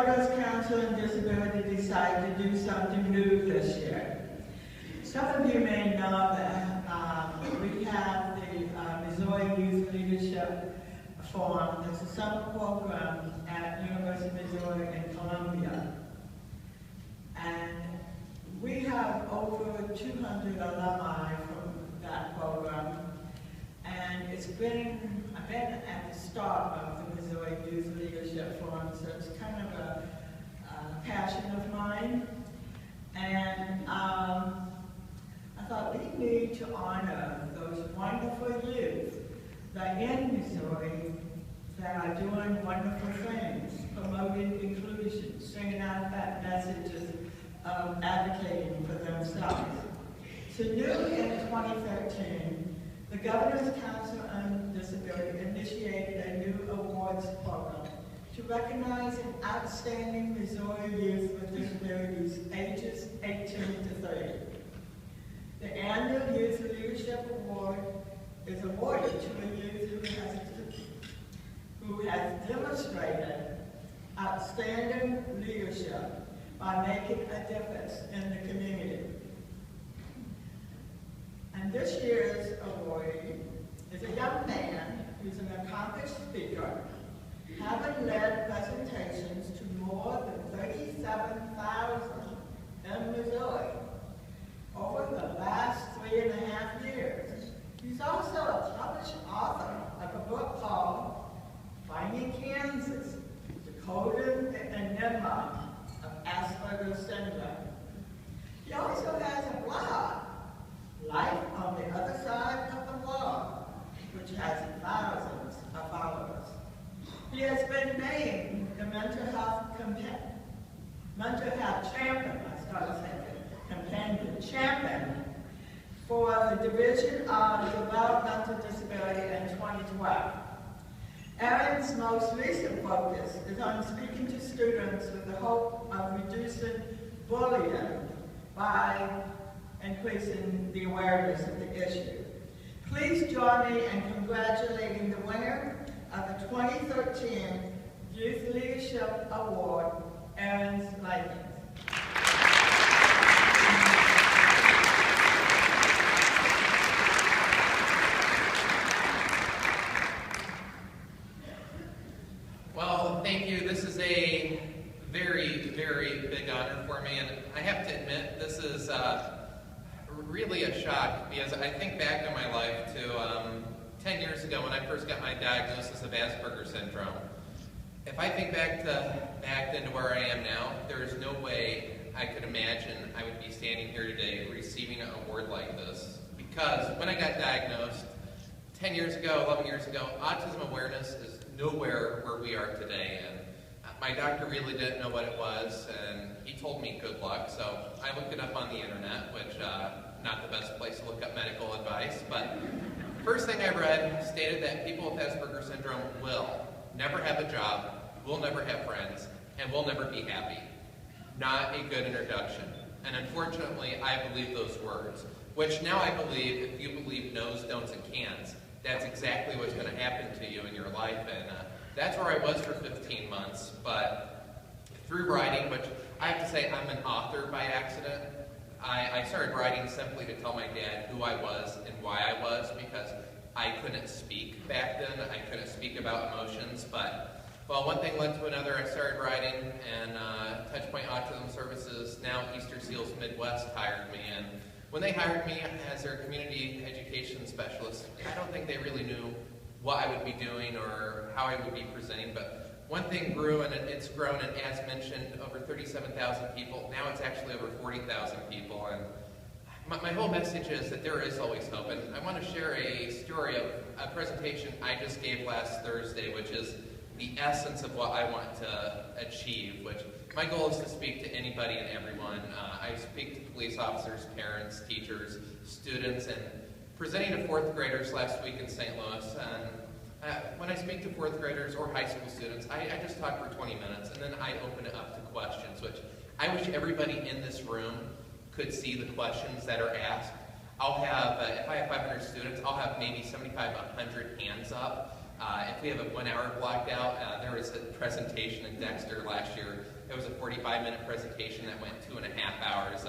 Governor's Council on Disability decided to do something new this year. Some of you may know that we have the Missouri Youth Leadership Forum. It's a summer program at University of Missouri in Columbia. And we have over 200 alumni from that program. And I've been at the start of the Missouri Youth Leadership Forum, so it's kind of a passion of mine. And I thought we need to honor those wonderful youth that are in Missouri that are doing wonderful things, promoting inclusion, singing out that messages of advocating for themselves. So new in 2013, the Governor's Council on Disability initiated a new awards program to recognize an outstanding Missouri youth with disabilities ages 18 to 30. The annual Youth Leadership Award is awarded to a youth who has demonstrated outstanding leadership by making a difference in the community. And this year's awardee is a young man who's an accomplished speaker, having led presentations to more than 37,000 in Missouri over the last 3.5 years. He's also a published author of a book called Finding Kansas, Decoding the Enigma of Asperger's Syndrome. He also has a blog, Life on the Other Side of the Wall, which has thousands of followers. He has been named the mental health champion, champion for the Division of Developmental Disability in 2012. Aaron's most recent focus is on speaking to students with the hope of reducing bullying by increasing the awareness of the issue. Please join me in congratulating the winner of the 2013 Youth Leadership Award, Aaron Likens. Well, thank you. This is a very, very big honor for me, and I have to admit, this is really a shock, because I think back in my life to 10 years ago when I first got my diagnosis of Asperger's syndrome. If I think back then to where I am now, there is no way I could imagine I would be standing here today receiving an award like this. Because when I got diagnosed 10 years ago, 11 years ago, autism awareness is nowhere where we are today. And my doctor really didn't know what it was, and he told me good luck. So I looked it up on the internet, which not the best place to look up medical advice, but first thing I read stated that people with Asperger's syndrome will never have a job, will never have friends, and will never be happy. Not a good introduction. And unfortunately, I believe those words, which now I believe, if you believe no's, don'ts, and can'ts, that's exactly what's going to happen to you in your life. And that's where I was for 15 months. But through writing, which I have to say I'm an author by accident, I started writing simply to tell my dad who I was and why I was, because I couldn't speak back then. I couldn't speak about emotions, but well, one thing led to another. I started writing, and Touchpoint Autism Services, now Easter Seals Midwest, hired me. And when they hired me as their community education specialist, I don't think they really knew what I would be doing or how I would be presenting, but one thing grew, and it's grown, and as mentioned, over 37,000 people. Now it's actually over 40,000 people, and my whole message is that there is always hope. And I want to share a story of a presentation I just gave last Thursday, which is the essence of what I want to achieve, which my goal is to speak to anybody and everyone. I speak to police officers, parents, teachers, students, and presenting to fourth graders last week in St. Louis. And when I speak to fourth graders or high school students, I just talk for 20 minutes, and then I open it up to questions, which I wish everybody in this room could see the questions that are asked. I'll have, if I have 500 students, I'll have maybe 75, 100 hands up. If we have a 1 hour blocked out, there was a presentation in Dexter last year. It was a 45-minute presentation that went 2.5 hours.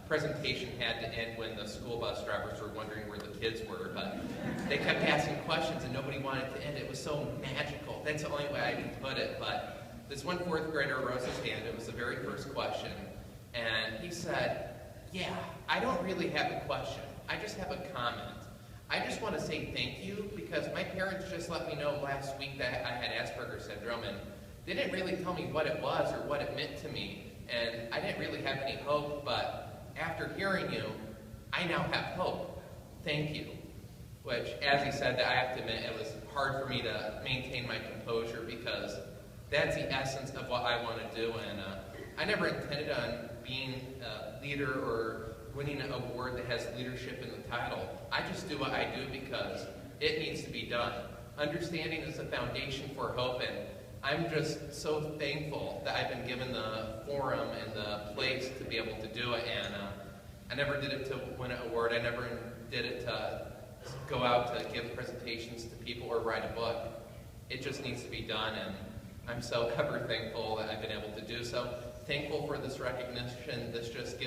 Presentation had to end when the school bus drivers were wondering where the kids were, but they kept asking questions and nobody wanted to end it. It was so magical. That's the only way I can put it. But this one fourth grader rose his hand. It was the very first question. And he said, yeah, I don't really have a question. I just have a comment. I just want to say thank you because my parents just let me know last week that I had Asperger's syndrome, and they didn't really tell me what it was or what it meant to me. And I didn't really have any hope, but after hearing you, I now have hope. Thank you. Which, as he said, I have to admit, it was hard for me to maintain my composure because that's the essence of what I want to do. And I never intended on being a leader or winning an award that has leadership in the title. I just do what I do because it needs to be done. Understanding is the foundation for hope, and I'm just so thankful that I've been given the forum and the place to be able to do it. And I never did it to win an award. I never did it to go out to give presentations to people or write a book. It just needs to be done, and I'm so ever thankful that I've been able to do so. Thankful for this recognition. This just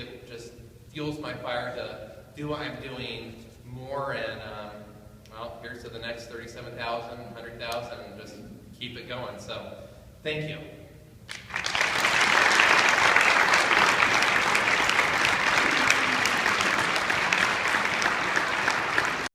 fuels my fire to do what I'm doing more, and well, here's to the next 37,000, 100,000, and just keep it going. So, thank you.